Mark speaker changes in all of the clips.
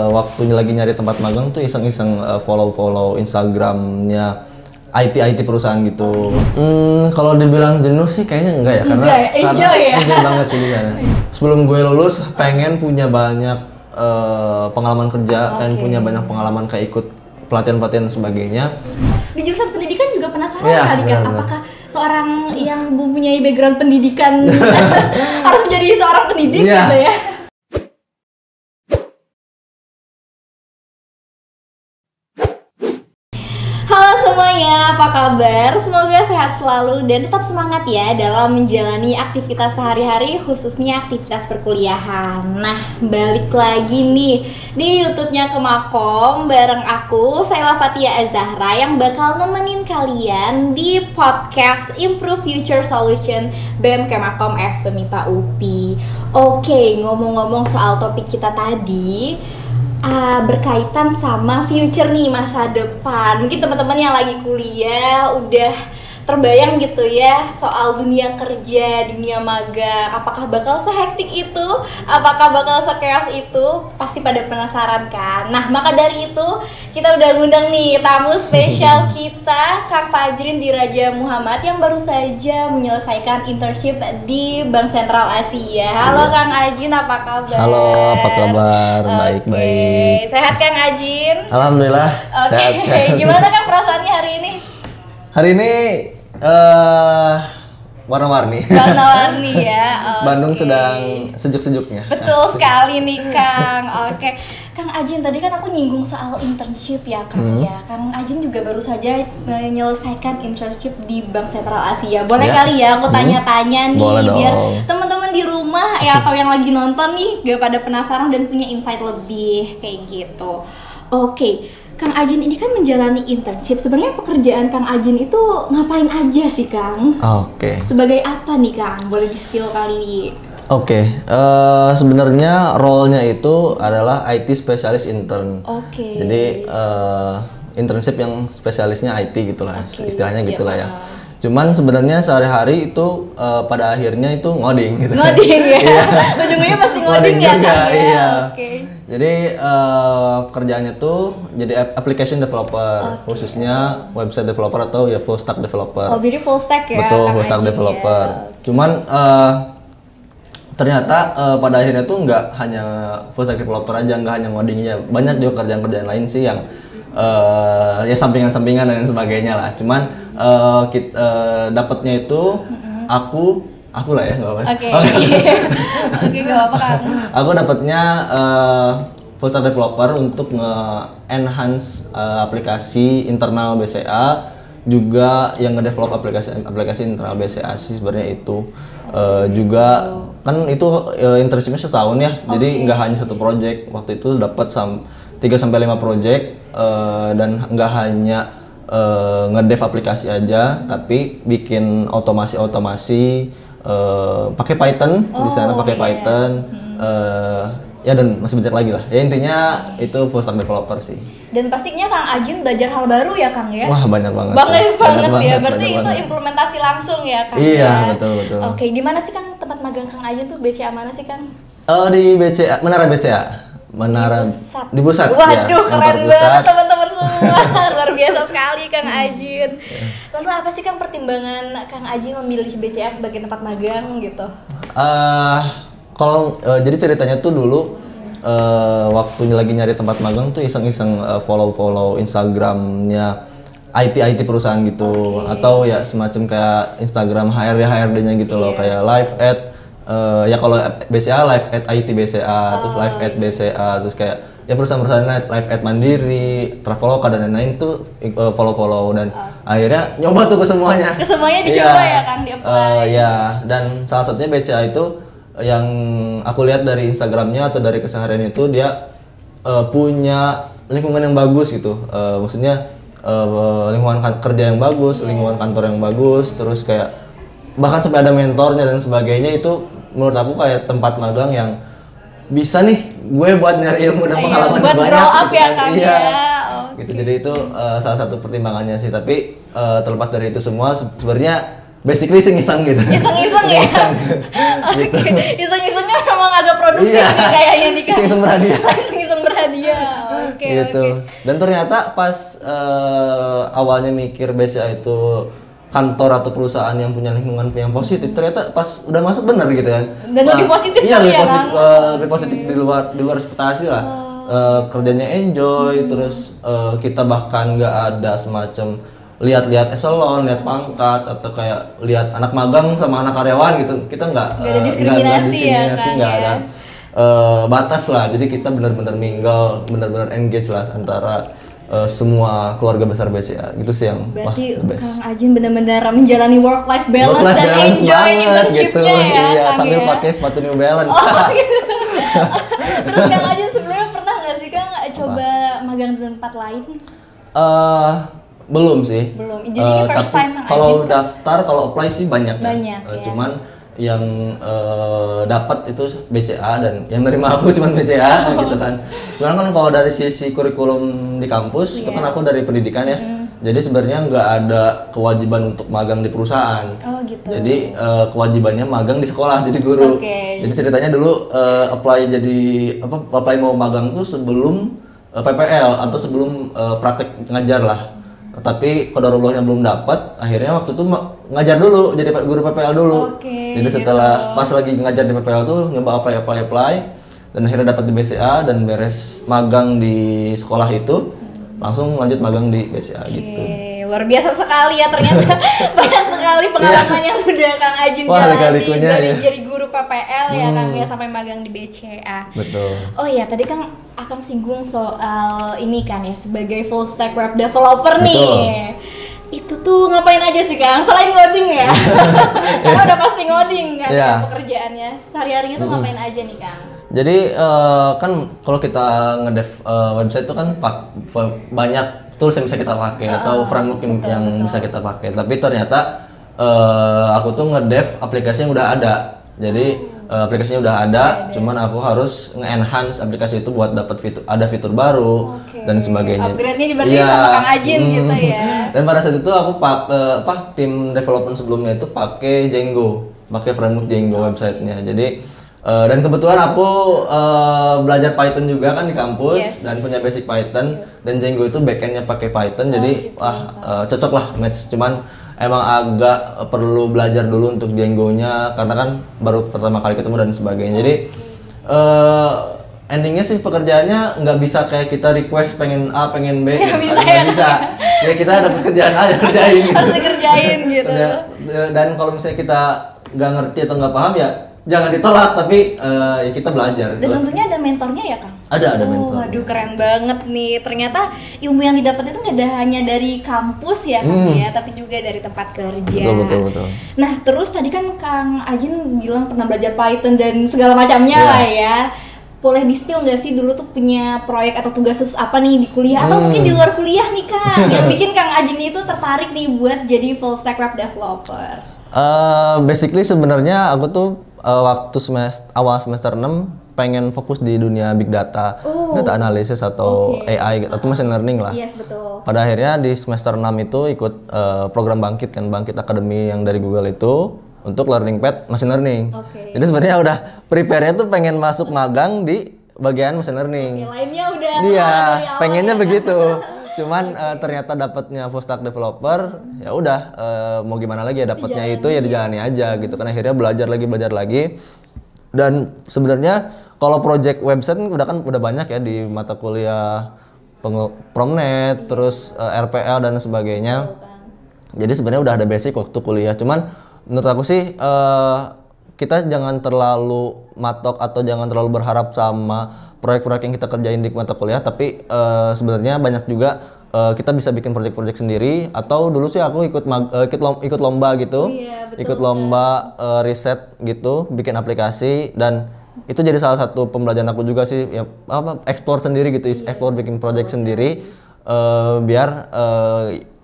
Speaker 1: Waktu lagi nyari tempat magang tuh iseng-iseng follow Instagramnya IT perusahaan gitu. Kalau dibilang jenuh sih kayaknya enggak ya, karena enjoy banget sih di sana. Sebelum gue lulus pengen punya banyak pengalaman kerja, pengen punya banyak pengalaman kayak ikut pelatihan sebagainya.
Speaker 2: Di jurusan pendidikan juga penasaran kali kan, apakah seorang yang mempunyai background pendidikan harus menjadi seorang pendidik gitu ya? Halo semuanya, apa kabar? Semoga sehat selalu dan tetap semangat ya dalam menjalani aktivitas sehari-hari, khususnya aktivitas perkuliahan. Nah, balik lagi nih di YouTube-nya Kemakom bareng aku, Saila Fatia Azahra, yang bakal nemenin kalian di podcast Improve Future Solution BEM Kemakom FPMIPA UPI. Oke, ngomong-ngomong soal topik kita tadi, berkaitan sama future nih, masa depan. Mungkin teman-teman yang lagi kuliah udah terbayang gitu ya soal dunia kerja, dunia magang. Apakah bakal sehektik itu? Apakah bakal sekeras itu? Pasti pada penasaran kan? Nah, maka dari itu kita udah ngundang nih tamu spesial kita, Kang Fajrin Diraja Muhammad, yang baru saja menyelesaikan internship di Bank Sentral Asia. Halo Kang Ajin, apa kabar?
Speaker 1: Halo, apa kabar? Baik.
Speaker 2: Sehat Kang Ajin?
Speaker 1: Alhamdulillah, sehat.
Speaker 2: Gimana Kang perasaannya hari ini?
Speaker 1: Hari ini warna-warni
Speaker 2: ya.
Speaker 1: Bandung sedang sejuk-sejuknya.
Speaker 2: Betul sekali nih Kang. Oke, Kang Ajin, tadi kan aku nyinggung soal internship ya Kang ya. Kang Ajin juga baru saja menyelesaikan internship di Bank Sentral Asia. Boleh kali ya aku tanya-tanya nih, biar teman-teman di rumah ya atau yang lagi nonton nih gak pada penasaran dan punya insight lebih kayak gitu. Oke, Kang Ajin ini kan menjalani internship. Sebenarnya pekerjaan Kang Ajin itu ngapain aja sih Kang?
Speaker 1: Oke.
Speaker 2: Sebagai apa nih Kang? Boleh di-spill kali.
Speaker 1: Oke, sebenarnya role-nya itu adalah IT Specialist Intern.
Speaker 2: Oke.
Speaker 1: Jadi internship yang spesialisnya IT gitulah, istilahnya gitulah ya. Cuman sebenarnya sehari-hari itu pada akhirnya itu ngoding gitu.
Speaker 2: Ngoding ya. Ujung-ujungnya pasti ngoding ya
Speaker 1: juga,
Speaker 2: Kang ya.
Speaker 1: Iya.
Speaker 2: Oke.
Speaker 1: Jadi pekerjaannya tuh jadi application developer, khususnya website developer atau ya full stack developer.
Speaker 2: Oh, jadi full stack ya?
Speaker 1: Betul, full stack developer. Ya. Cuman ternyata pada akhirnya tuh nggak hanya full stack developer aja, nggak hanya ngodingnya, banyak juga kerjaan-kerjaan lain sih yang ya sampingan-sampingan dan sebagainya lah. Cuman dapatnya itu aku lah ya, nggak apa-apa.
Speaker 2: Oke, nggak apa-apa Kang.
Speaker 1: Aku dapatnya full stack developer untuk nge-enhance aplikasi internal BCA, juga yang nge-develop aplikasi internal BCA sih sebenarnya itu. Juga kan itu internshipnya setahun ya, jadi nggak hanya satu project. Waktu itu dapat 3-5 project dan nggak hanya nge-dev aplikasi aja, tapi bikin otomasi pakai Python. Di sana pakai Python. Ya dan masih banyak lagi lah. Ya intinya itu full stack developer sih.
Speaker 2: Dan pastinya Kang Ajin belajar hal baru ya Kang ya?
Speaker 1: Wah, banyak banget.
Speaker 2: Banget ya. Berarti itu implementasi langsung ya Kang?
Speaker 1: Iya,
Speaker 2: ya?
Speaker 1: betul.
Speaker 2: Oke, gimana sih Kang tempat magang Kang Ajin tuh, BCA mana sih Kang?
Speaker 1: Di BCA, Menara BCA. Di pusat.
Speaker 2: Waduh, keren banget teman-teman semua. Luar biasa sekali Kang Ajin. Lalu apa sih Kang pertimbangan Kang Ajin memilih BCA sebagai tempat magang gitu?
Speaker 1: Jadi ceritanya tuh dulu waktu lagi nyari tempat magang tuh iseng-iseng follow Instagramnya IT perusahaan gitu, atau ya semacam kayak Instagram HRD-nya gitu loh, kayak live at ya kalau BCA live at IT BCA, terus live at BCA, terus kayak ya perusahaan-perusahaan live at Mandiri, Traveloka dan lain-lain tuh follow dan akhirnya nyoba tuh ke semuanya.
Speaker 2: Ke semuanya dicoba ya kan, di-apply.
Speaker 1: Ya, dan salah satunya BCA itu yang aku lihat dari Instagramnya atau dari keseharian itu dia punya lingkungan yang bagus gitu, maksudnya lingkungan kerja yang bagus, lingkungan kantor yang bagus, terus kayak bahkan sampai ada mentornya dan sebagainya. Itu menurut aku kayak tempat magang yang bisa nih gue buat nyari ilmu dan pengalaman
Speaker 2: buat
Speaker 1: banyak.
Speaker 2: Grow up
Speaker 1: gitu
Speaker 2: ya kan ya.
Speaker 1: Gitu, jadi itu salah satu pertimbangannya sih. Tapi terlepas dari itu semua sebenarnya basically iseng-iseng gitu.
Speaker 2: Iseng-iseng ya? Gitu. Iseng-isengnya memang agak produktif nih kayaknya nih kan.
Speaker 1: Iseng-iseng berhadiah.
Speaker 2: Iseng-iseng dia. Oke.
Speaker 1: Gitu. Dan ternyata pas awalnya mikir BCA itu kantor atau perusahaan yang punya lingkungan yang positif, ternyata pas udah masuk bener gitu kan.
Speaker 2: Dan lebih positif
Speaker 1: iya,
Speaker 2: kali
Speaker 1: lebih
Speaker 2: ya,
Speaker 1: positif,
Speaker 2: Kang?
Speaker 1: lebih positif di luar ekspektasi lah. Kerjanya enjoy, terus kita bahkan nggak ada semacam lihat-lihat eselon, lihat pangkat atau kayak lihat anak magang sama anak karyawan gitu. Kita nggak
Speaker 2: ada diskriminasi ya, Kang,
Speaker 1: nggak
Speaker 2: ya?
Speaker 1: ada batas lah. Jadi kita benar-benar mingle, benar-benar engage lah antara semua keluarga besar BCA. Gitu sih yang
Speaker 2: Berarti
Speaker 1: the best.
Speaker 2: Kang Ajin benar-benar menjalani work life balance
Speaker 1: Work-life
Speaker 2: dan
Speaker 1: balance
Speaker 2: enjoy
Speaker 1: banget
Speaker 2: internshipnya ya,
Speaker 1: iya,
Speaker 2: Kang,
Speaker 1: sambil
Speaker 2: ya?
Speaker 1: pakai sepatu New Balance.
Speaker 2: Oh gitu. Terus Kang Ajin sebelumnya pernah nggak sih Kang coba magang di tempat lain?
Speaker 1: Belum sih.
Speaker 2: Belum. Jadi ini first
Speaker 1: tapi
Speaker 2: time Kang
Speaker 1: kalau
Speaker 2: Ajin, kan?
Speaker 1: daftar, kalau apply sih banyak.
Speaker 2: Banyak,
Speaker 1: ya.
Speaker 2: ya.
Speaker 1: Cuman yang dapat itu BCA dan yang nerima aku cuman BCA gitu kan. Cuman kan kalau dari sisi kurikulum di kampus itu kan aku dari pendidikan ya. Jadi sebenarnya nggak ada kewajiban untuk magang di perusahaan.
Speaker 2: Oh gitu.
Speaker 1: Jadi kewajibannya magang di sekolah jadi guru.
Speaker 2: Oke.
Speaker 1: Jadi ceritanya dulu apply mau magang tuh sebelum PPL atau sebelum praktek ngajar lah. Tapi qadarullah belum dapat, akhirnya waktu itu ngajar dulu jadi guru PPL dulu.
Speaker 2: Oke,
Speaker 1: Jadi setelah pas lagi ngajar di PPL tuh nyoba apply dan akhirnya dapat di BCA dan beres magang di sekolah itu langsung lanjut magang di BCA gitu.
Speaker 2: Luar biasa sekali ya ternyata banyak sekali pengalaman yang sudah Kang Ajin
Speaker 1: Wah,
Speaker 2: jalani
Speaker 1: lika-likunya
Speaker 2: dari
Speaker 1: ya.
Speaker 2: jadi guru PPL ya Kang ya sampai magang di BCA.
Speaker 1: Betul.
Speaker 2: Oh iya, tadi Kang akan singgung soal ini kan ya sebagai full stack web developer nih.
Speaker 1: Betul.
Speaker 2: Itu tuh ngapain aja sih Kang? Selain ngoding ya. Karena udah pasti ngoding kan
Speaker 1: Iya.
Speaker 2: pekerjaannya. Sehari-harinya tuh ngapain aja nih Kang?
Speaker 1: Jadi kan kalau kita ngedev website itu kan banyak tools yang bisa kita pakai atau framework yang bisa kita pakai. Tapi ternyata aku tuh ngedev aplikasi yang udah ada. Jadi aplikasinya udah ada, cuman aku harus nge-enhance aplikasi itu buat dapat fitur baru dan sebagainya.
Speaker 2: Upgrade-nya berarti sama Kang Ajin gitu ya.
Speaker 1: Dan pada saat itu aku tim development sebelumnya itu pakai Django, pakai framework Django websitenya. Jadi dan kebetulan aku belajar Python juga kan di kampus dan punya basic Python dan Django itu backendnya pakai Python. Jadi cocok lah match. Cuman emang agak perlu belajar dulu untuk Django-nya karena kan baru pertama kali ketemu dan sebagainya. Jadi endingnya sih pekerjaannya nggak bisa kayak kita request pengen A pengen B, nggak bisa. Ya kita dapat kerjaan A ya kerjain gitu.
Speaker 2: Harus dikerjain gitu.
Speaker 1: Dan kalau misalnya kita nggak ngerti atau nggak paham ya jangan ditolak, tapi ya kita belajar.
Speaker 2: Dan tentunya ada mentornya ya Kang?
Speaker 1: Ada mentor.
Speaker 2: Waduh keren banget nih. Ternyata ilmu yang didapat itu nggak ada hanya dari kampus ya Kang ya, tapi juga dari tempat kerja.
Speaker 1: Betul.
Speaker 2: Nah terus tadi kan Kang Ajin bilang pernah belajar Python dan segala macamnya lah ya. Boleh di-spill nggak sih dulu tuh punya proyek atau tugas khusus apa nih di kuliah atau mungkin di luar kuliah nih Kang yang bikin Kang Ajin itu tertarik nih buat jadi full stack web developer?
Speaker 1: Basically sebenarnya aku tuh waktu awal semester 6 pengen fokus di dunia big data, data analisis atau AI atau machine learning lah.
Speaker 2: Yes, betul.
Speaker 1: Pada akhirnya di semester 6 itu ikut program Bangkit Academy yang dari Google itu untuk learning path machine learning. Jadi sebenarnya udah prepare-nya tuh pengen masuk magang di bagian machine learning.
Speaker 2: Lainnya udah
Speaker 1: Iya,
Speaker 2: dari awal
Speaker 1: pengennya
Speaker 2: ya.
Speaker 1: begitu. Cuman ternyata dapatnya full stack developer, ya udah mau gimana lagi ya dapatnya itu ya dijalani aja gitu. Kan akhirnya belajar lagi. Dan sebenarnya kalau project website udah banyak ya di mata kuliah Promnet, terus RPL dan sebagainya. Jadi sebenarnya udah ada basic waktu kuliah. Cuman menurut aku sih kita jangan terlalu matok atau jangan terlalu berharap sama proyek-proyek yang kita kerjain di mata kuliah, tapi sebenarnya banyak juga kita bisa bikin proyek-proyek sendiri atau dulu sih aku ikut lomba gitu, ikut lomba riset gitu, bikin aplikasi dan itu jadi salah satu pembelajaran aku juga sih, ya explore sendiri gitu, explore bikin proyek sendiri biar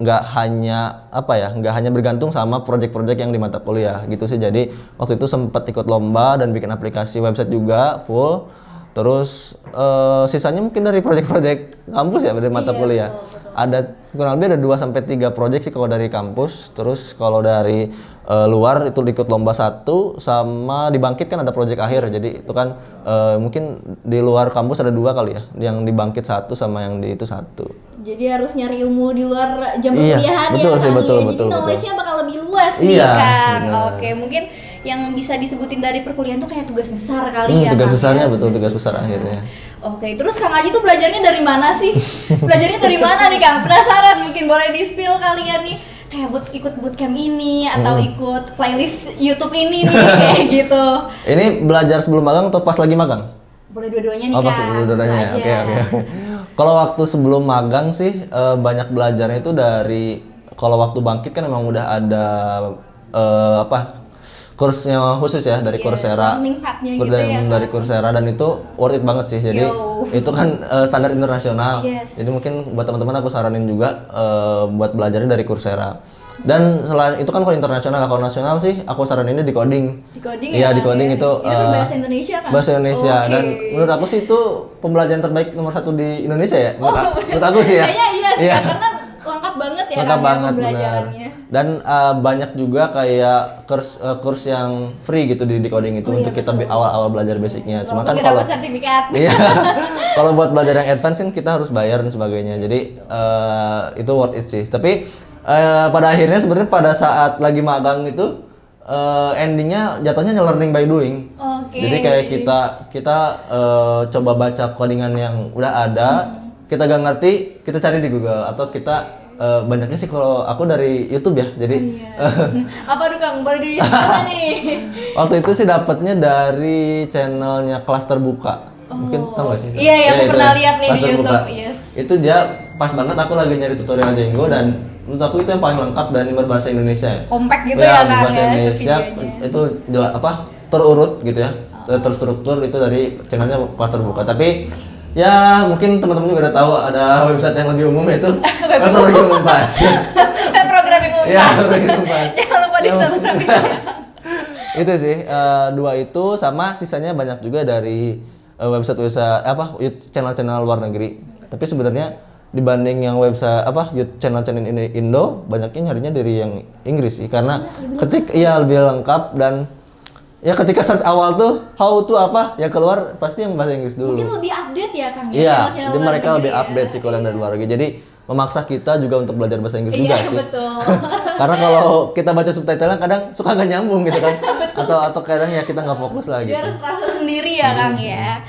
Speaker 1: nggak hanya bergantung sama proyek-proyek yang di mata kuliah gitu sih. Jadi waktu itu sempat ikut lomba dan bikin aplikasi website juga full. Terus sisanya mungkin dari proyek-proyek kampus ya dari mata kuliah.
Speaker 2: Betul.
Speaker 1: ada kurang lebih ada 2 sampai 3 project sih kalau dari kampus. Terus kalau dari luar itu ikut lomba 1 sama di Bangkit kan ada project akhir. Jadi itu kan mungkin di luar kampus ada 2 kali ya, yang di Bangkit 1 sama yang di itu 1.
Speaker 2: Jadi harus nyari ilmu di luar jam
Speaker 1: Iya,
Speaker 2: perkuliahan
Speaker 1: betul
Speaker 2: ya
Speaker 1: sih,
Speaker 2: Kang
Speaker 1: betul,
Speaker 2: ya.
Speaker 1: betul,
Speaker 2: Jadi knowledge-nya bakal lebih luas nih
Speaker 1: Iya,
Speaker 2: Kang.
Speaker 1: benar.
Speaker 2: Oke, mungkin yang bisa disebutin dari perkuliahan tuh kayak tugas besar kali ya.
Speaker 1: Tugas
Speaker 2: Kang,
Speaker 1: besarnya
Speaker 2: ya?
Speaker 1: betul, tugas besar akhirnya.
Speaker 2: Oke, terus Kang Aji tuh belajarnya dari mana sih? Belajarnya dari mana nih Kang? Penasaran, mungkin boleh di-spill kalian nih. Kayak ikut bootcamp ini atau ikut playlist YouTube ini nih kayak gitu.
Speaker 1: Ini belajar sebelum magang atau pas lagi magang?
Speaker 2: Boleh dua-duanya nih
Speaker 1: Oh, pas
Speaker 2: Kang.
Speaker 1: dua-duanya ya.
Speaker 2: Suka
Speaker 1: Oke,
Speaker 2: aja.
Speaker 1: oke. Kalau waktu sebelum magang sih banyak belajarnya itu dari kalau waktu Bangkit kan memang udah ada kursnya khusus ya dari
Speaker 2: Iya,
Speaker 1: Coursera.
Speaker 2: learning path-nya gitu ya,
Speaker 1: Dari Coursera dan itu worth it banget sih. Jadi
Speaker 2: Yo.
Speaker 1: itu kan standar internasional.
Speaker 2: Yes.
Speaker 1: Jadi mungkin buat teman-teman aku saranin juga buat belajarnya dari Coursera. Dan selain itu kan kalau internasional, kalau nasional sih aku saraninnya di coding.
Speaker 2: Di coding
Speaker 1: Iya,
Speaker 2: ya,
Speaker 1: di
Speaker 2: Kang,
Speaker 1: coding
Speaker 2: ya?
Speaker 1: itu
Speaker 2: kan bahasa Indonesia kan?
Speaker 1: bahasa Indonesia.
Speaker 2: Oke.
Speaker 1: Dan menurut aku sih itu pembelajaran terbaik nomor 1 di Indonesia ya. Menurut aku sih ya.
Speaker 2: Kayaknya iya sih,
Speaker 1: Iya.
Speaker 2: karena lengkap banget ya
Speaker 1: Lengkap
Speaker 2: Kang, ya,
Speaker 1: banget, benar.
Speaker 2: pembelajarannya.
Speaker 1: Dan banyak juga kayak kurs yang free gitu di coding itu
Speaker 2: Oh,
Speaker 1: untuk
Speaker 2: iya,
Speaker 1: kita awal-awal belajar basicnya. Cuma kan
Speaker 2: Walaupun
Speaker 1: kalau
Speaker 2: dapat sertifikat.
Speaker 1: iya, kalau buat belajar yang advance kan kita harus bayar dan sebagainya. Jadi itu worth it sih. Tapi pada akhirnya sebenarnya pada saat lagi magang itu endingnya jatuhnya learning by doing.
Speaker 2: Oke.
Speaker 1: Jadi kayak kita coba baca codingan yang udah ada, kita gak ngerti, kita cari di Google atau kita banyaknya sih kalau aku dari YouTube ya. Jadi
Speaker 2: Apa tuh Kang? Boleh di mana nih?
Speaker 1: waktu itu sih dapatnya dari channelnya Kelas Terbuka. Mungkin tahu gak sih?
Speaker 2: Iya, iya, aku
Speaker 1: itu
Speaker 2: pernah
Speaker 1: ya,
Speaker 2: lihat nih
Speaker 1: Kelas
Speaker 2: di
Speaker 1: Terbuka.
Speaker 2: YouTube, yes.
Speaker 1: Itu dia pas banget aku lagi nyari tutorial Django dan menurut aku itu yang paling lengkap dan berbahasa Indonesia ya.
Speaker 2: Compact gitu ya, Kang,
Speaker 1: berbahasa
Speaker 2: ya,
Speaker 1: Indonesia
Speaker 2: videonya.
Speaker 1: itu jelas terurut gitu ya. Terstruktur itu dari channelnya Kelas Terbuka. Tapi ya mungkin teman-teman juga udah tahu ada website yang lebih umum yaitu web programming Unpas.
Speaker 2: Web programming Unpas.
Speaker 1: Iya, web programming Unpas.
Speaker 2: Jangan lupa di subscribe.
Speaker 1: Itu sih 2 itu sama sisanya banyak juga dari website channel-channel luar negeri. Tapi sebenarnya dibanding yang website channel-channel Indo banyaknya nyarinya dari yang Inggris sih karena lebih lengkap dan ya ketika search awal tuh how to ya keluar pasti yang bahasa Inggris dulu.
Speaker 2: Mungkin lebih update ya Kang.
Speaker 1: Iya,
Speaker 2: channel-channel
Speaker 1: jadi
Speaker 2: luar
Speaker 1: mereka
Speaker 2: negeri
Speaker 1: lebih
Speaker 2: ya.
Speaker 1: update sih kalau yang dari luar negeri. Jadi memaksa kita juga untuk belajar bahasa Inggris juga
Speaker 2: Iya,
Speaker 1: sih.
Speaker 2: betul.
Speaker 1: Karena kalau kita baca subtitle kadang suka nggak nyambung gitu kan. atau kadang ya kita nggak fokus lah
Speaker 2: Jadi
Speaker 1: gitu.
Speaker 2: harus translate sendiri ya Kang ya.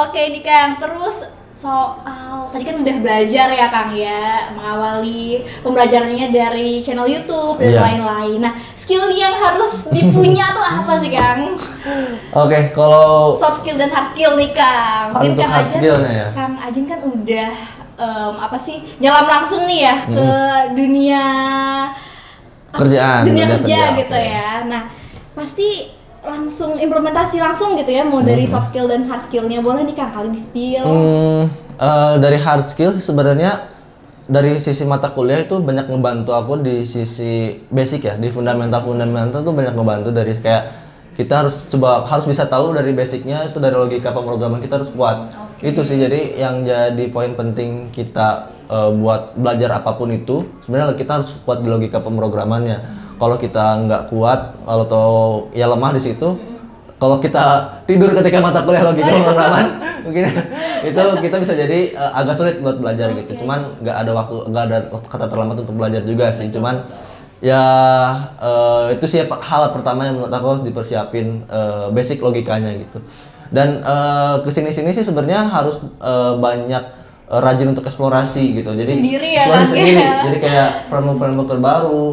Speaker 2: Oke nih Kang, terus soal tadi kan udah belajar ya Kang ya, mengawali pembelajarannya dari channel YouTube dan
Speaker 1: Iya.
Speaker 2: lain-lain. Nah, skill yang harus dipunya tuh apa sih Kang?
Speaker 1: Oke, kalau
Speaker 2: Soft skill dan hard skill nih Kang. Mungkin
Speaker 1: Untuk
Speaker 2: Kang
Speaker 1: hard skillnya ya?
Speaker 2: Kang Ajin kan udah nyelam langsung nih ya ke dunia
Speaker 1: Kerjaan,
Speaker 2: dunia
Speaker 1: dunia
Speaker 2: kerja
Speaker 1: kerja,
Speaker 2: gitu
Speaker 1: oke.
Speaker 2: ya. Nah, pasti langsung implementasi langsung gitu ya, mau dari soft skill dan hard skillnya. Boleh nih Kang kali di spill.
Speaker 1: dari hard skill sebenarnya dari sisi mata kuliah itu banyak ngebantu aku di sisi basic ya, di fundamental tuh banyak ngebantu dari kayak kita harus bisa tahu dari basicnya itu dari logika pemrograman kita harus kuat. Itu sih jadi yang jadi poin penting kita buat belajar apapun itu sebenarnya kita harus kuat di logika pemrogramannya. Kalau kita nggak kuat atau ya lemah di situ, kalau kita tidur ketika mata kuliah logika pemrograman mungkin itu kita bisa jadi agak sulit buat belajar gitu. Cuman nggak ada kata terlambat untuk belajar juga sih. Cuman ya itu sih hal pertama yang menurut aku harus dipersiapin basic logikanya gitu. Dan kesini-sini sih sebenarnya harus banyak rajin untuk eksplorasi gitu. Jadi
Speaker 2: Sendiri ya,
Speaker 1: eksplorasi
Speaker 2: Kang,
Speaker 1: sendiri.
Speaker 2: ya.
Speaker 1: Jadi kayak framework terbaru,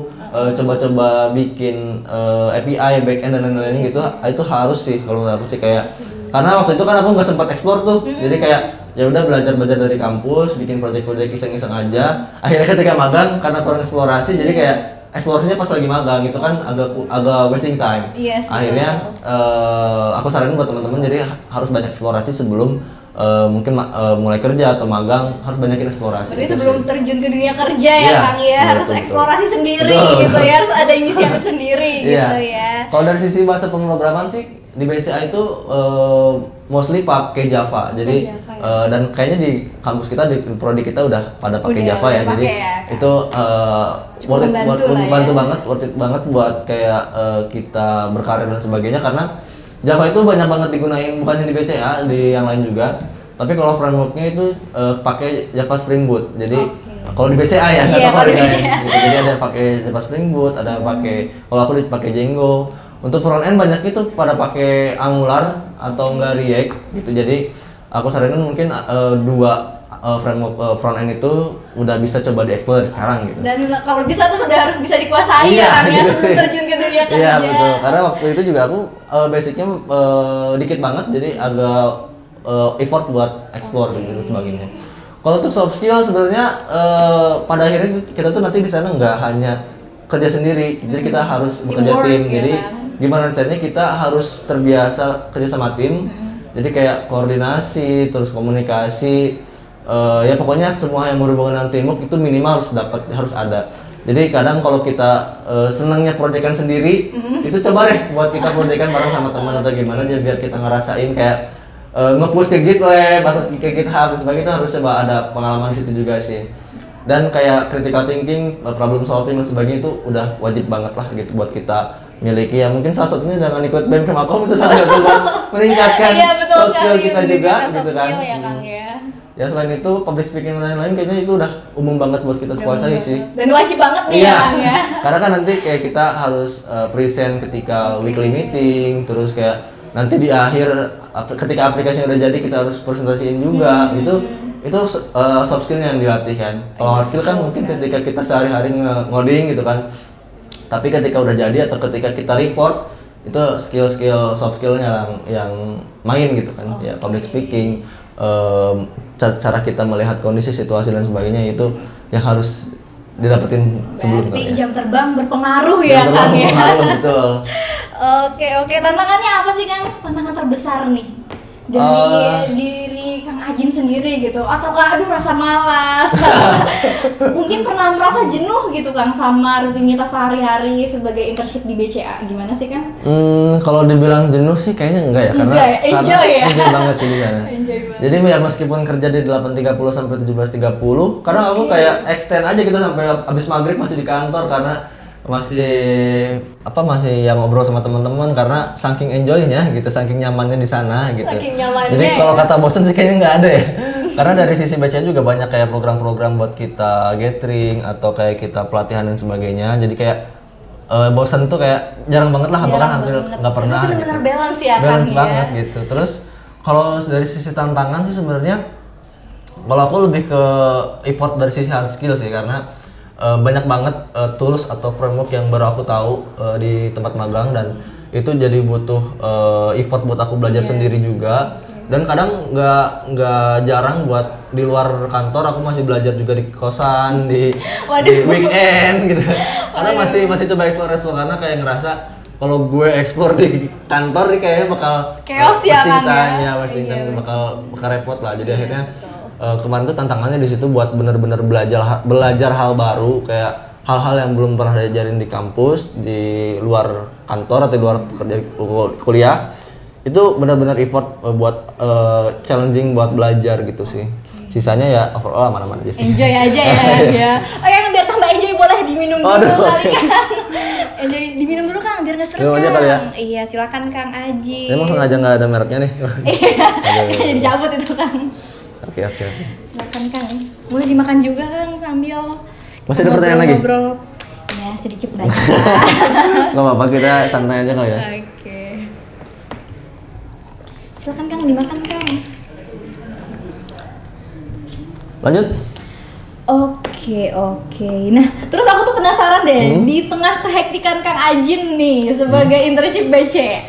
Speaker 1: coba-coba bikin API backend dan lain-lain gitu. Itu harus sih kalau menurut aku sih kayak karena waktu itu kan aku nggak sempat explore tuh. Jadi kayak ya udah belajar dari kampus, bikin project-project iseng-iseng aja. Akhirnya ketika magang karena kurang eksplorasi jadi kayak eksplorasinya pas lagi magang itu kan agak wasting time.
Speaker 2: Yes,
Speaker 1: Akhirnya aku saranin buat teman-teman jadi harus banyak eksplorasi sebelum mungkin mulai kerja atau magang harus banyakin eksplorasi.
Speaker 2: Jadi
Speaker 1: Itu
Speaker 2: sebelum
Speaker 1: sih.
Speaker 2: terjun ke dunia kerja ya
Speaker 1: Iya,
Speaker 2: Kang ya,
Speaker 1: iya,
Speaker 2: harus
Speaker 1: betul.
Speaker 2: eksplorasi sendiri
Speaker 1: Betul.
Speaker 2: gitu ya, harus ada inisiatif sendiri
Speaker 1: Iya.
Speaker 2: gitu ya.
Speaker 1: Kalau dari sisi bahasa pemrograman sih di BCA itu mostly pakai Java. Jadi
Speaker 2: Java
Speaker 1: Dan kayaknya di kampus kita di prodi kita udah pada pakai Java ya, jadi itu membantu banget, worth it banget buat kayak kita berkarir dan sebagainya, karena Java itu banyak banget digunain bukannya di BCA, di yang lain juga. Tapi kalau frameworknya itu pakai Java Spring Boot. Jadi kalau di BCA ya, nggak tahu kalau di lain. Gitu. Jadi ada pakai Java Spring Boot, ada pakai, kalau aku dipakai Django. Untuk front end banyak itu pada pakai Angular atau enggak React gitu. Jadi aku saranin mungkin dua framework front end itu udah bisa coba dieksplor dari sekarang gitu.
Speaker 2: Dan kalau bisa tuh udah harus bisa dikuasai ya kan ya, sebelum terjun ke dunia kerja.
Speaker 1: Iya betul. Karena waktu itu juga aku basicnya dikit banget, jadi agak effort buat explore gitu sebagainya. Kalau untuk soft skill sebenarnya pada akhirnya kita tuh nanti di sana nggak hanya kerja sendiri, jadi kita harus bekerja tim. Jadi gimana caranya kita harus terbiasa kerja sama tim. Jadi kayak koordinasi, terus komunikasi, ya pokoknya semua yang berhubungan dengan teamwork itu minimal harus ada. Jadi kadang kalau kita senangnya proyekan sendiri, itu coba deh buat kita proyekan bareng sama teman atau gimana aja biar kita ngerasain kayak nge-push ke GitLab atau ke GitHub dan sebagainya, itu harus coba ada pengalaman di situ juga sih. Dan kayak critical thinking, problem solving dan sebagainya itu udah wajib banget lah gitu buat kita miliki. Ya mungkin salah satunya dengan ikut BEM Kemakom itu salah satu buat meningkatkan soft skill kita juga gitu kan. Ya selain itu public speaking dan lain-lain kayaknya itu udah umum banget buat kita kuasai sih.
Speaker 2: Dan wajib banget nih ya Kang ya.
Speaker 1: Karena kan nanti kayak kita harus present ketika weekly meeting, terus kayak nanti di akhir ketika aplikasinya udah jadi kita harus presentasiin juga. Itu soft skill yang dilatih kan. Kalau hard skill kan mungkin ketika kita sehari-hari ngoding gitu kan. Tapi ketika udah jadi atau ketika kita report itu skill soft skillnya yang main gitu kan. Ya public speaking, cara kita melihat kondisi situasi dan sebagainya itu yang harus didapetin sebelum
Speaker 2: berarti jam terbang berpengaruh ya Kang ya.
Speaker 1: Berpengaruh betul.
Speaker 2: Oke, tantangannya apa sih Kang? Tantangan terbesar nih dari diri Kang Ajin sendiri gitu, atau aduh rasa malas, mungkin pernah merasa jenuh gitu Kang sama rutinitas sehari-hari sebagai internship di BCA, gimana sih Kang?
Speaker 1: Kalau dibilang jenuh sih kayaknya enggak ya, karena enjoy banget sih di sana. Jadi ya meskipun kerja di 8.30 sampai 17.30, kadang aku kayak extend aja gitu sampai habis maghrib masih di kantor karena masih yang ngobrol sama teman-teman karena saking enjoynya gitu, saking nyamannya di sana gitu. Jadi kalau kata bosan sih kayaknya nggak ada ya. Karena dari sisi BCA juga banyak kayak program-program buat kita gathering atau kayak kita pelatihan dan sebagainya. Jadi kayak bosan tuh kayak jarang banget lah, bahkan hampir nggak pernah.
Speaker 2: Benar-benar gitu. Balance ya,
Speaker 1: balance banget ya gitu. Terus kalau dari sisi tantangan sih sebenarnya kalau aku lebih ke effort dari sisi hard skill sih, karena banyak banget tools atau framework yang baru aku tahu di tempat magang, dan itu jadi butuh effort buat aku belajar sendiri juga. Dan kadang nggak jarang buat di luar kantor aku masih belajar juga di kosan di weekend gitu. Karena masih coba explore karena kayak ngerasa kalau gue explore di kantor nih kayaknya bakal
Speaker 2: chaos
Speaker 1: wasting time bakal repot lah. Jadi akhirnya kemarin tuh tantangannya di situ buat bener-bener belajar hal baru, kayak hal-hal yang belum pernah diajarin di kampus, di luar kantor atau di luar kuliah. Itu benar-benar effort buat challenging buat belajar gitu sih. Sisanya ya overall aman-aman aja sih.
Speaker 2: Enjoy aja ya. Oke, biar tambah enjoy boleh diminum dulu kali Kang. Enjoy diminum dulu Kang biar nggak seret Kang.
Speaker 1: Kali ya?
Speaker 2: Iya, silakan Kang Aji.
Speaker 1: Emang sengaja nggak ada mereknya nih?
Speaker 2: Iya, jadi cabut itu Kang.
Speaker 1: Oke.
Speaker 2: Silakan Kang. Boleh dimakan juga Kang sambil
Speaker 1: masih ada pertanyaan lagi?
Speaker 2: Ngobrol. Ya, sedikit banyak.
Speaker 1: Gak apa-apa, kita santai aja kali ya.
Speaker 2: Oke. Silakan Kang, dimakan Kang.
Speaker 1: Lanjut.
Speaker 2: Oke. Nah, terus aku tuh penasaran deh, di tengah kehektikan Kang Ajin nih sebagai internship BCA,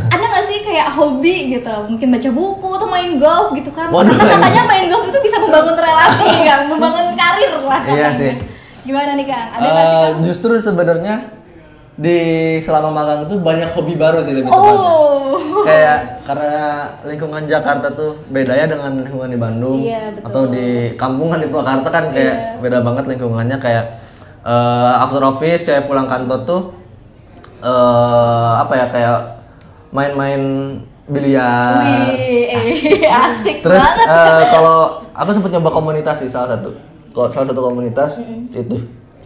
Speaker 2: ada nggak sih kayak hobi gitu, mungkin baca buku atau main golf gitu kan? Katanya main golf itu bisa membangun relasi Kang, membangun karir lah.
Speaker 1: Iya sih.
Speaker 2: Gimana nih Kang? Ada nggak sih Kang?
Speaker 1: Justru sebenarnya di selama magang itu banyak hobi baru sih lebih tepatnya. Kayak karena lingkungan Jakarta tuh beda ya dengan lingkungan di Bandung.
Speaker 2: Iya,
Speaker 1: atau di kampungan di Purwakarta kan kayak beda banget lingkungannya, kayak after office kayak pulang kantor tuh kayak main-main biliar.
Speaker 2: Wih, asik
Speaker 1: Terus
Speaker 2: banget.
Speaker 1: kalau aku sempat nyoba komunitas sih salah satu komunitas itu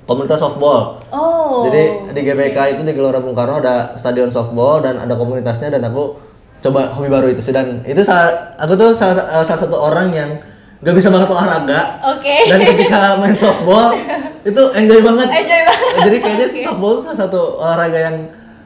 Speaker 1: komunitas softball.
Speaker 2: Oh.
Speaker 1: Jadi di GBK itu di Gelora Bung Karno ada stadion softball dan ada komunitasnya dan aku coba hobi baru itu sih dan itu aku tuh salah satu orang yang gak bisa banget olahraga.
Speaker 2: Oke.
Speaker 1: Dan ketika main softball itu enjoy banget.
Speaker 2: Enjoy banget.
Speaker 1: Jadi kayaknya softball itu salah satu olahraga yang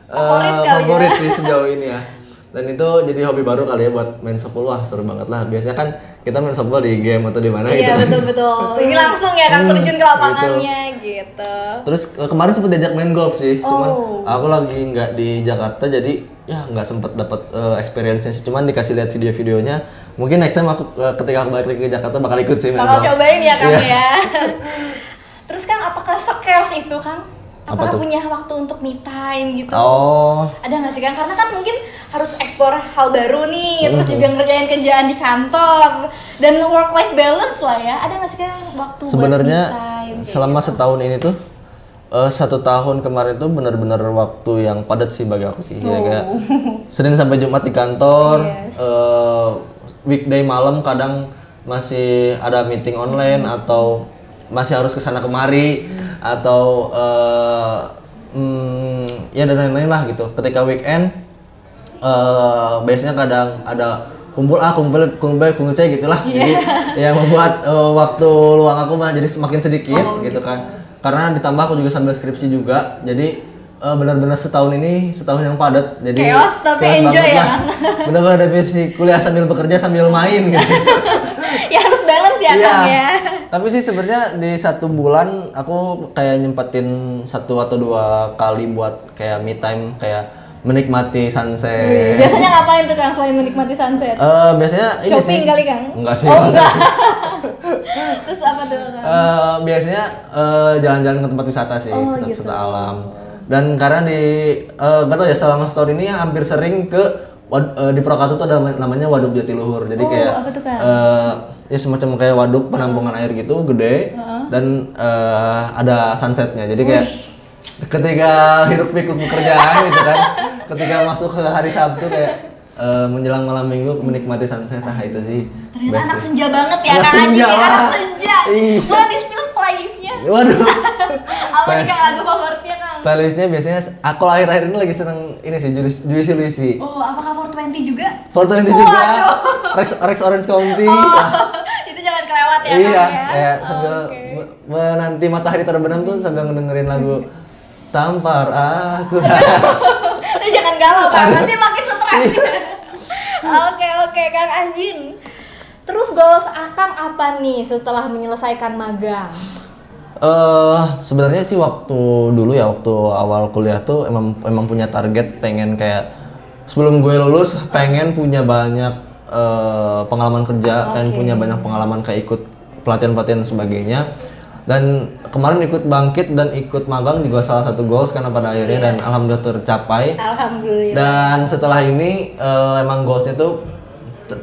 Speaker 2: Favorit kali
Speaker 1: sih sejauh ini ya. Dan itu jadi hobi baru kali ya buat main softball. Wah seru banget lah. Biasanya kan kita main softball di game atau di mana gitu.
Speaker 2: Iya betul. Ini langsung ya kan terjun ke lapangannya gitu.
Speaker 1: Terus kemarin sempat diajak main golf sih. Cuman aku lagi nggak di Jakarta jadi ya nggak sempet dapat experience-nya sih. Cuman dikasih lihat video-videonya. Mungkin next time aku ketika aku balik lagi ke Jakarta bakal ikut sih main
Speaker 2: Bakal
Speaker 1: golf.
Speaker 2: cobain ya Kang
Speaker 1: Iya.
Speaker 2: ya. Terus Kang apakah chaos itu Kang?
Speaker 1: Apa
Speaker 2: Apakah
Speaker 1: tuh?
Speaker 2: punya waktu untuk me time gitu?
Speaker 1: Oh.
Speaker 2: Ada nggak sih Kang? Karena kan mungkin harus explore hal baru nih, terus juga ngerjain kerjaan di kantor dan work life balance lah ya. Ada nggak sih Kang waktu
Speaker 1: Sebenarnya
Speaker 2: buat me time? Kayak
Speaker 1: selama setahun ini tuh 1 tahun kemarin tuh benar-benar waktu yang padat sih bagi aku sih. Jadi kayak Senin sampai Jumat di kantor,
Speaker 2: Yes.
Speaker 1: weekday malam kadang masih ada meeting online atau masih harus kesana kemari atau ya dan lain-lain lah gitu. Ketika weekend biasanya kadang ada kumpul C gitulah. Jadi yang membuat waktu luang aku mah jadi semakin sedikit gitu kan. Karena ditambah aku juga sambil skripsi juga. Jadi benar-benar setahun yang padat. Jadi
Speaker 2: Chaos tapi enjoy
Speaker 1: banget
Speaker 2: ya,
Speaker 1: lah.
Speaker 2: Kang?
Speaker 1: Benar-benar definisi kuliah sambil bekerja sambil main gitu.
Speaker 2: Ya harus balance ya Kang ya.
Speaker 1: Tapi sih sebenarnya di 1 bulan aku kayak nyempetin 1 atau 2 kali buat kayak me time kayak menikmati sunset.
Speaker 2: Biasanya ngapain tuh Kang selain menikmati sunset?
Speaker 1: Biasanya ini
Speaker 2: Shopping
Speaker 1: sih.
Speaker 2: kali Kang?
Speaker 1: Enggak sih.
Speaker 2: Oh enggak. Terus apa tuh Kang?
Speaker 1: Biasanya jalan-jalan ke tempat wisata sih,
Speaker 2: Oh,
Speaker 1: ke tempat
Speaker 2: gitu.
Speaker 1: wisata alam. Dan karena gak tau ya selama setahun ini hampir sering di Purwakarta tuh ada namanya Waduk Jatiluhur. Jadi kayak
Speaker 2: apa tuh, Kang?
Speaker 1: ya semacam kayak waduk penampungan air gitu gede dan ada sunsetnya. Jadi kayak ketika hiruk pikuk pekerjaan gitu kan, ketika masuk ke hari Sabtu kayak menjelang malam minggu menikmati sunset, itu sih
Speaker 2: Ternyata
Speaker 1: best
Speaker 2: anak
Speaker 1: sih.
Speaker 2: senja banget ya
Speaker 1: Anak
Speaker 2: Kang Aji,
Speaker 1: senja lah.
Speaker 2: anak senja.
Speaker 1: Ih.
Speaker 2: Boleh di-spill playlistnya?
Speaker 1: Waduh.
Speaker 2: Apa nih Kang lagu favoritnya Kang?
Speaker 1: Playlistnya biasanya aku akhir-akhir ini lagi seneng ini sih Juicy Luicy.
Speaker 2: Oh, apakah 420 juga?
Speaker 1: Fortune juga.
Speaker 2: Waduh.
Speaker 1: Rex Orange County.
Speaker 2: Oh, itu jangan kelewat ya
Speaker 1: Iya,
Speaker 2: Kang ya?
Speaker 1: kayak sambil menanti matahari terbenam tuh sambil ngedengerin lagu Tampar Aku.
Speaker 2: Jangan galau Kang, nanti makin stres. Oke Kang Anjin. Terus goals Akang apa nih setelah menyelesaikan magang?
Speaker 1: Sebenarnya sih waktu awal kuliah tuh emang punya target pengen kayak sebelum gue lulus pengen punya banyak pengalaman kerja, pengen punya banyak pengalaman kayak ikut pelatihan-pelatihan dan sebagainya. Dan kemarin ikut bangkit dan ikut magang juga salah satu goals karena pada akhirnya dan alhamdulillah tercapai.
Speaker 2: Alhamdulillah.
Speaker 1: Dan setelah ini emang goalsnya tuh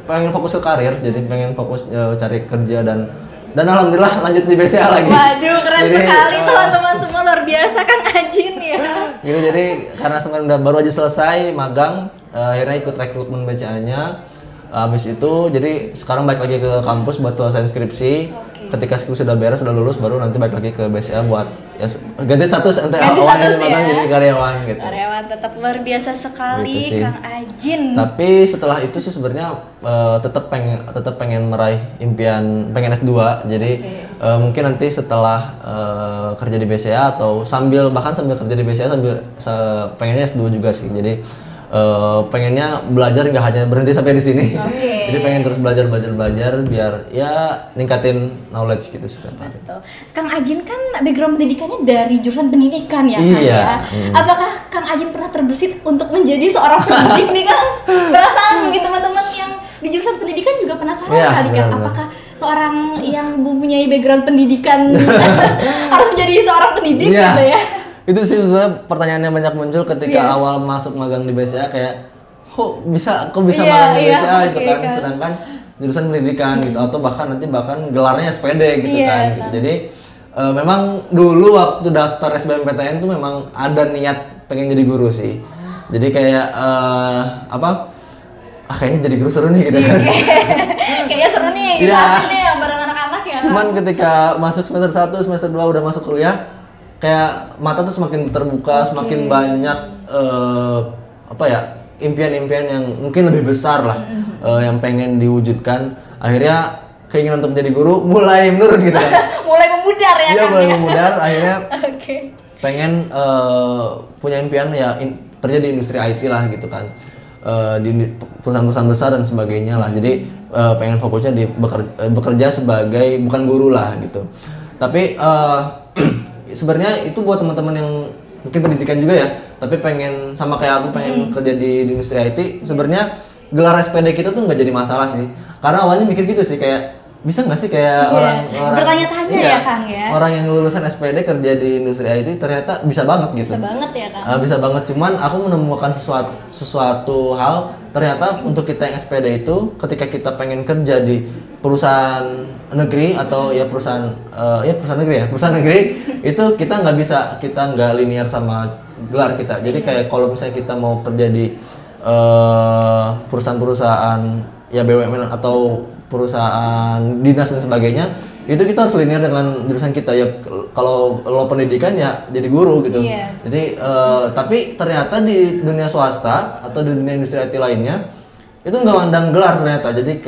Speaker 1: pengen fokus ke karir, jadi pengen fokus cari kerja dan alhamdulillah lanjut di BCA lagi.
Speaker 2: Waduh, keren
Speaker 1: Jadi,
Speaker 2: sekali teman-teman semua, luar biasa Kang Ajin ya.
Speaker 1: Gitu, jadi karena sekarang udah baru aja selesai magang, akhirnya ikut rekrutmen BCA-nya. Habis itu jadi sekarang balik lagi ke kampus buat selesai skripsi. Ketika skripsi sudah beres, sudah lulus, baru nanti balik lagi ke BCA buat ya, ganti status nanti awalnya magang jadi karyawan gitu.
Speaker 2: Karyawan tetap luar biasa sekali
Speaker 1: Gitu sih.
Speaker 2: Kang Ajin.
Speaker 1: Tapi setelah itu sih sebenarnya tetap pengen meraih impian pengen S2. Jadi mungkin nanti setelah kerja di BCA atau bahkan sambil kerja di BCA pengennya S2 juga sih. Jadi pengennya belajar nggak hanya berhenti sampai di sini. Jadi pengen terus belajar biar ya ningkatin knowledge gitu setiap hari.
Speaker 2: Betul. Kang Ajin kan background pendidikannya dari jurusan pendidikan ya Kang
Speaker 1: Iya.
Speaker 2: ya. Apakah Kang Ajin pernah terbersit untuk menjadi seorang pendidik nih Kang? Perasaan mungkin teman-teman yang di jurusan pendidikan juga penasaran
Speaker 1: Iya,
Speaker 2: kali kan,
Speaker 1: benar-benar.
Speaker 2: apakah seorang yang mempunyai background pendidikan harus menjadi seorang pendidik
Speaker 1: Iya.
Speaker 2: gitu ya?
Speaker 1: Itu sih sebenarnya pertanyaan yang banyak muncul ketika
Speaker 2: Yes.
Speaker 1: awal masuk magang di BCA kayak kok bisa
Speaker 2: Iya,
Speaker 1: magang di
Speaker 2: iya,
Speaker 1: BCA gitu
Speaker 2: oke,
Speaker 1: kan,
Speaker 2: kan.
Speaker 1: sedangkan jurusan pendidikan gitu atau bahkan gelarnya SPD gitu
Speaker 2: Iya,
Speaker 1: kan.
Speaker 2: kan.
Speaker 1: Gitu. Jadi memang dulu waktu daftar SBMPTN tuh memang ada niat pengen jadi guru sih. Jadi kayak kayaknya jadi guru seru nih gitu kan.
Speaker 2: Kayaknya seru nih,
Speaker 1: Iya.
Speaker 2: nih bareng anak-anak ya.
Speaker 1: Cuman ketika masuk semester 1, semester 2 udah masuk kuliah, kayak mata tuh semakin terbuka, semakin banyak impian-impian yang mungkin lebih besar lah, yang pengen diwujudkan. Akhirnya keinginan untuk menjadi guru mulai menurun gitu kan.
Speaker 2: Mulai memudar ya.
Speaker 1: Iya,
Speaker 2: kan,
Speaker 1: mulai
Speaker 2: ya?
Speaker 1: memudar. Akhirnya
Speaker 2: Oke.
Speaker 1: pengen punya impian ya kerja di industri IT lah gitu kan, di perusahaan-perusahaan besar dan sebagainya lah. Jadi pengen fokusnya di bekerja sebagai bukan guru lah gitu. Tapi sebenarnya itu buat teman-teman yang mungkin pendidikan juga ya, tapi pengen sama kayak aku pengen kerja di industri IT. Sebenarnya gelar SPD kita tuh nggak jadi masalah sih, karena awalnya mikir gitu sih, kayak bisa nggak sih kayak orang
Speaker 2: bertanya-tanya ya Kang ya,
Speaker 1: orang yang lulusan SPD kerja di industri IT ternyata bisa banget gitu.
Speaker 2: Bisa banget ya Kang.
Speaker 1: Bisa banget, cuman aku menemukan sesuatu hal, ternyata untuk kita yang SPD itu ketika kita pengen kerja di perusahaan negeri atau ya perusahaan negeri itu kita nggak linear sama gelar kita. Jadi kayak kalau misalnya kita mau kerja di perusahaan-perusahaan ya BUMN atau perusahaan dinas dan sebagainya, itu kita harus linear dengan jurusan kita ya. Kalau lo pendidikan ya jadi guru gitu. Jadi tapi ternyata di dunia swasta atau di dunia industri IT lainnya itu nggak mandang gelar ternyata. Jadi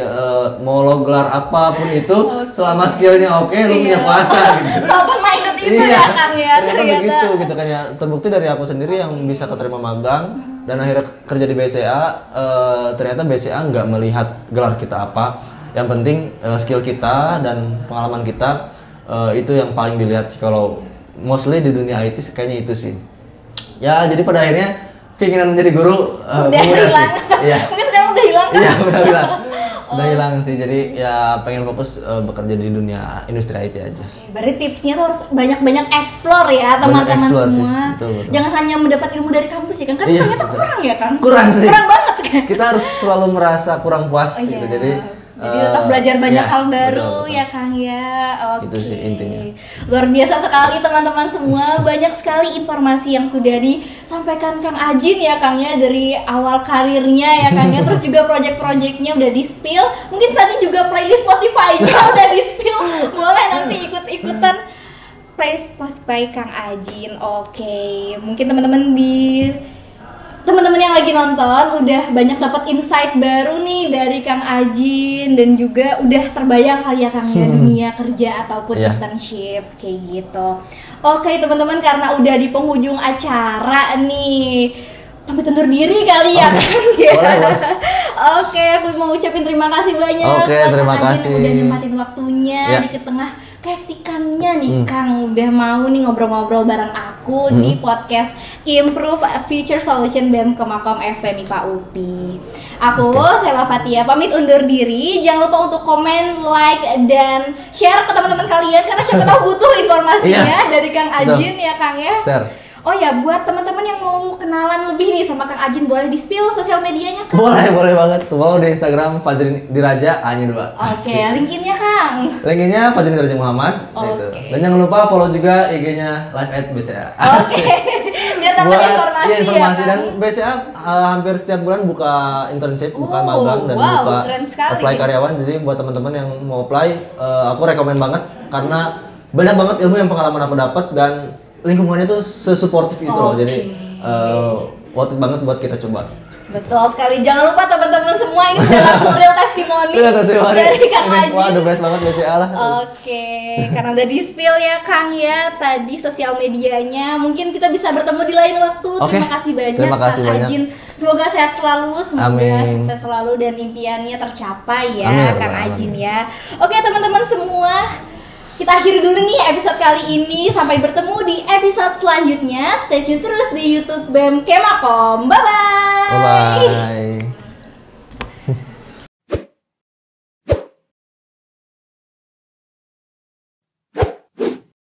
Speaker 1: mau lo gelar apapun itu selama skillnya oke, lo punya kuasa gitu.
Speaker 2: Sopan minded itu ya Kang ya.
Speaker 1: Ternyata begitu gitu kan ya. Terbukti dari aku sendiri yang bisa keterima magang dan akhirnya kerja di BCA. Ternyata BCA nggak melihat gelar kita apa. Yang penting skill kita dan pengalaman kita, itu yang paling dilihat sih. Kalau mostly di dunia IT kayaknya itu sih. Ya jadi pada akhirnya keinginan menjadi guru
Speaker 2: udah hilang.
Speaker 1: Iya.
Speaker 2: Mungkin sekarang udah hilang kan?
Speaker 1: Iya, udah hilang. Udah hilang sih. Jadi ya pengen fokus bekerja di dunia industri IT aja.
Speaker 2: Berarti tipsnya tuh harus banyak-banyak explore ya teman-teman semua.
Speaker 1: Betul.
Speaker 2: Jangan hanya mendapat ilmu dari kampus ya kan? Karena ternyata kurang ya kan?
Speaker 1: Kurang sih.
Speaker 2: Kurang banget kan?
Speaker 1: Kita harus selalu merasa kurang puas gitu.
Speaker 2: Jadi tetap belajar banyak hal baru
Speaker 1: betul.
Speaker 2: ya Kang ya. Oke.
Speaker 1: Itu sih intinya.
Speaker 2: Luar biasa sekali teman-teman semua. Banyak sekali informasi yang sudah disampaikan Kang Ajin ya Kang ya, dari awal karirnya ya Kang ya. Terus juga project-projectnya udah di-spill. Mungkin tadi juga playlist Spotify-nya udah di-spill. Boleh nanti ikut-ikutan playlist Spotify Kang Ajin. Oke. Mungkin teman-teman yang lagi nonton udah banyak dapat insight baru nih dari Kang Ajin, dan juga udah terbayang kali ya Kang ya dunia kerja ataupun internship kayak gitu. Oke teman-teman, karena udah di penghujung acara nih, pamit undur diri kali ya Kang ya. Oke, aku mau ucapin terima kasih banyak buat
Speaker 1: terima
Speaker 2: Kang Ajin
Speaker 1: kasih
Speaker 2: yang udah nyempetin waktunya di tengah kehektikannya nih Kang, udah mau nih ngobrol-ngobrol bareng aku di podcast Improve Future Solution BEM Kemakom FM IPA UPI. Aku Sela Fatia pamit undur diri. Jangan lupa untuk komen, like, dan share ke teman-teman kalian, karena siapa tahu butuh informasinya dari Kang Ajin ya Kang ya.
Speaker 1: Share.
Speaker 2: Oh ya, buat teman-teman yang mau kenalan lebih nih sama Kang Ajin, boleh di-spill sosial medianya Kang?
Speaker 1: Boleh banget. Follow di Instagram Fajrin Diraja A-nya 2.
Speaker 2: Oke, linkinnya Kang.
Speaker 1: Linkinnya Fajrin Diraja Muhammad. Gitu. Dan jangan lupa follow juga IG-nya Live@BCA.
Speaker 2: Oke. Biar dapat informasi.
Speaker 1: Iya, informasi
Speaker 2: ya,
Speaker 1: dan BCA hampir setiap bulan buka internship, buka magang, dan buka apply karyawan. Jadi buat teman-teman yang mau apply, aku rekomen banget karena banyak banget ilmu yang pengalaman aku dapat, dan lingkungannya tuh sesuportif itu loh. Jadi worth it banget buat kita coba.
Speaker 2: Betul sekali. Jangan lupa teman-teman semua, ini sudah langsung real testimoni dari Kang Ajin.
Speaker 1: Wah, the best banget BCA lah.
Speaker 2: Oke, karena udah di-spill ya Kang ya tadi sosial medianya. Mungkin kita bisa bertemu di lain waktu. Terima kasih banyak Kang Ajin. Semoga sehat selalu, semoga sukses selalu dan impiannya tercapai ya Kang Ajin ya. Oke teman-teman semua, kita akhiri dulu nih episode kali ini. Sampai bertemu di episode selanjutnya. Stay tune terus di YouTube BEM Kemakom. Bye-bye.
Speaker 1: Bye-bye.